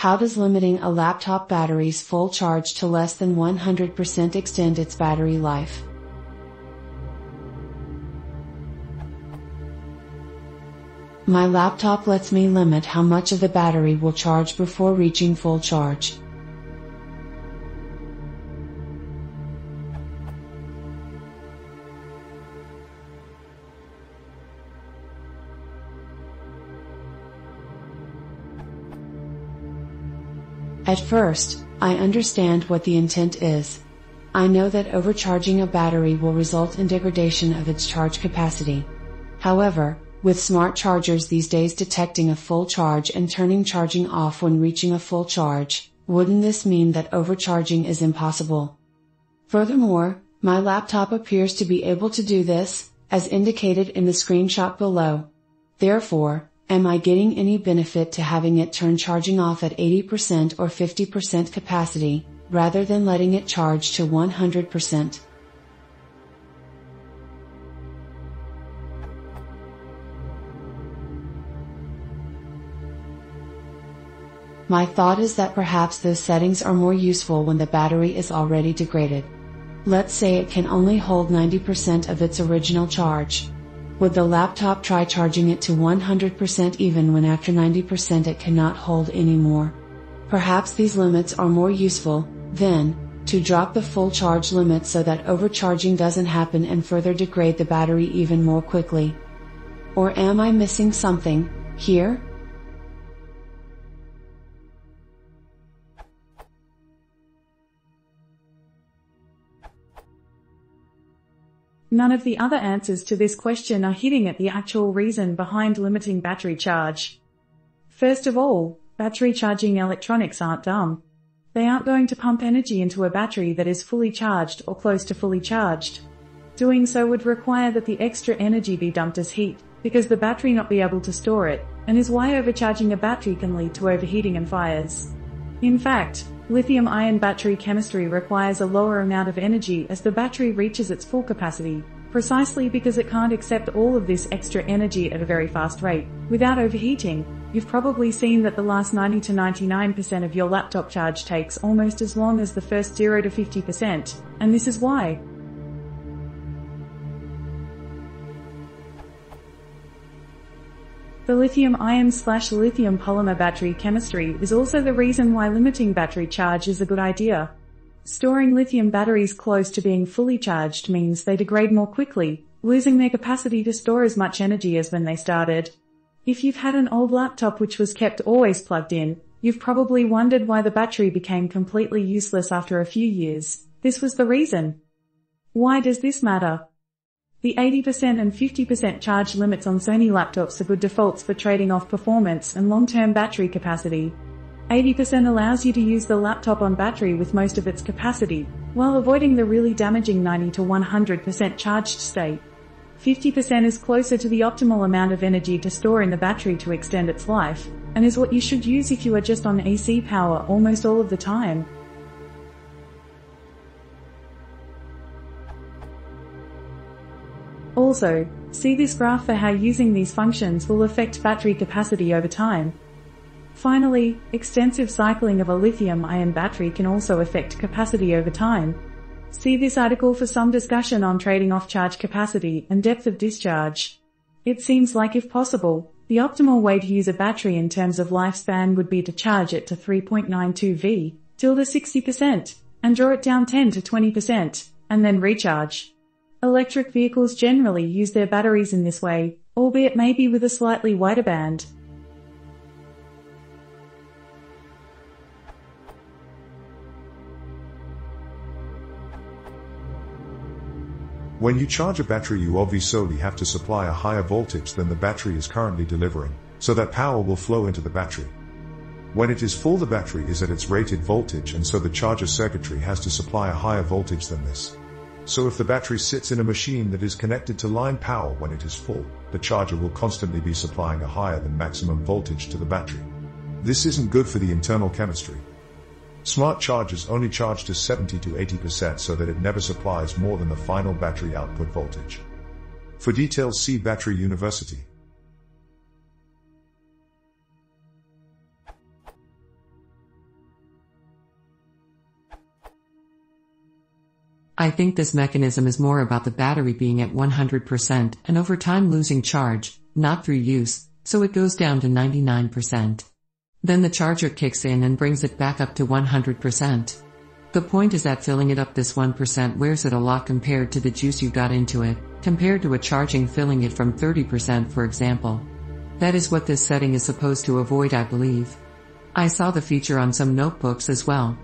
How does limiting a laptop battery's full charge to less than 100% extend its battery life? My laptop lets me limit how much of the battery will charge before reaching full charge. At first, I understand what the intent is. I know that overcharging a battery will result in degradation of its charge capacity. However, with smart chargers these days detecting a full charge and turning charging off when reaching a full charge, wouldn't this mean that overcharging is impossible? Furthermore, my laptop appears to be able to do this, as indicated in the screenshot below. Therefore, am I getting any benefit to having it turn charging off at 80% or 50% capacity, rather than letting it charge to 100%? My thought is that perhaps those settings are more useful when the battery is already degraded. Let's say it can only hold 90% of its original charge. Would the laptop try charging it to 100% even when after 90% it cannot hold anymore? Perhaps these limits are more useful, then, to drop the full charge limit so that overcharging doesn't happen and further degrade the battery even more quickly. Or am I missing something here? None of the other answers to this question are hitting at the actual reason behind limiting battery charge. First of all, battery charging electronics aren't dumb. They aren't going to pump energy into a battery that is fully charged or close to fully charged. Doing so would require that the extra energy be dumped as heat, because the battery not be able to store it, and is why overcharging a battery can lead to overheating and fires. In fact, lithium-ion battery chemistry requires a lower amount of energy as the battery reaches its full capacity, precisely because it can't accept all of this extra energy at a very fast rate. Without overheating, you've probably seen that the last 90 to 99% of your laptop charge takes almost as long as the first 0 to 50%, and this is why. The lithium-ion/lithium polymer battery chemistry is also the reason why limiting battery charge is a good idea. Storing lithium batteries close to being fully charged means they degrade more quickly, losing their capacity to store as much energy as when they started. If you've had an old laptop which was kept always plugged in, you've probably wondered why the battery became completely useless after a few years. This was the reason. Why does this matter? The 80% and 50% charge limits on Sony laptops are good defaults for trading off performance and long-term battery capacity. 80% allows you to use the laptop on battery with most of its capacity, while avoiding the really damaging 90 to 100% charged state. 50% is closer to the optimal amount of energy to store in the battery to extend its life, and is what you should use if you are just on AC power almost all of the time. Also, see this graph for how using these functions will affect battery capacity over time. Finally, extensive cycling of a lithium-ion battery can also affect capacity over time. See this article for some discussion on trading off charge capacity and depth of discharge. It seems like if possible, the optimal way to use a battery in terms of lifespan would be to charge it to 3.92 V till the 60%, and draw it down 10 to 20%, and then recharge. Electric vehicles generally use their batteries in this way, albeit maybe with a slightly wider band. When you charge a battery, you obviously have to supply a higher voltage than the battery is currently delivering, so that power will flow into the battery. When it is full, the battery is at its rated voltage, and so the charger circuitry has to supply a higher voltage than this. So if the battery sits in a machine that is connected to line power when it is full, the charger will constantly be supplying a higher than maximum voltage to the battery. This isn't good for the internal chemistry. Smart chargers only charge to 70 to 80% so that it never supplies more than the final battery output voltage. For details, see Battery University. I think this mechanism is more about the battery being at 100% and over time losing charge, not through use, so it goes down to 99%. Then the charger kicks in and brings it back up to 100%. The point is that filling it up this 1% wears it a lot compared to the juice you got into it, compared to a charging filling it from 30% for example. That is what this setting is supposed to avoid, I believe. I saw the feature on some notebooks as well.